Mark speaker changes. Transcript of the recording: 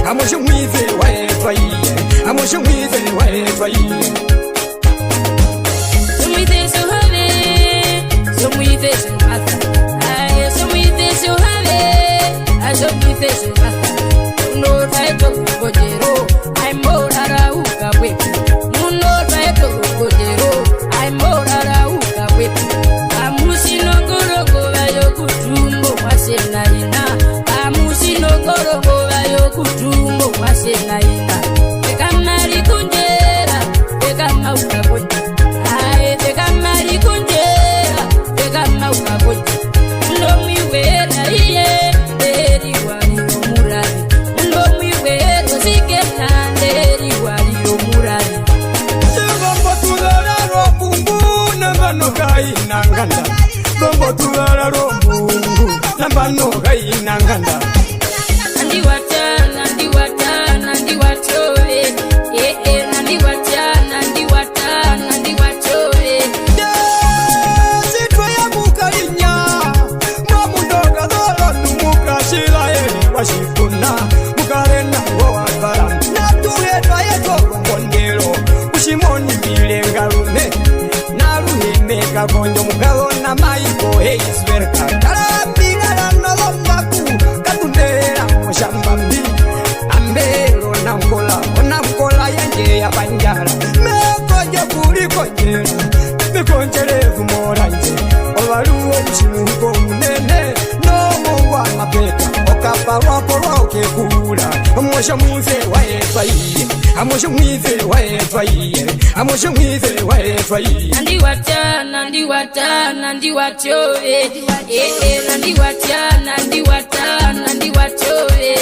Speaker 1: amoshe mwize waetwa iye amoshe mwize waetwa iye
Speaker 2: Somwize sohave somwize somata aye somwize sohave asomwize somata no taito kujero ai morara ukabwe no taito kujero ai morara ukabwe amusino gorogo bayo kutumbo wasenaina amusino gorogo bayo kutumbo wasenaina ekamari kunjera ekama ukabwe ai ekamari kunjera ekama ukabwe ndo miwera iye eri wali omurari ndo miwera siketa eri wali omurari
Speaker 1: Bombo tulala rombungu nambano kainanganda Bombo tulala rombungu nambano kainanganda
Speaker 2: Nandi watana nandi watoe nandi watoe
Speaker 1: Sitwa ya mukalinya Mamundoka dolo numuka shilaeli washifuna Mukarena wawabara Natuhetwa yeto kongondelo Ushimoni milenga rune Naruhimeka konjo mukalona maiko heisverka Karambira nolombaku Katundera moshambambi Ambelo namkola yanje ya banjara Mekoje kuliko jera Mikonjerevu moranje Owaluo mshimuko munene No mungu amapeta Okapa wako roke kula Amosha mwize waetwa iye Amosha mwize waetwa iye Amosha mwize waetwa iye
Speaker 2: Nandi watana nandi watoe nandi watana nandi watoe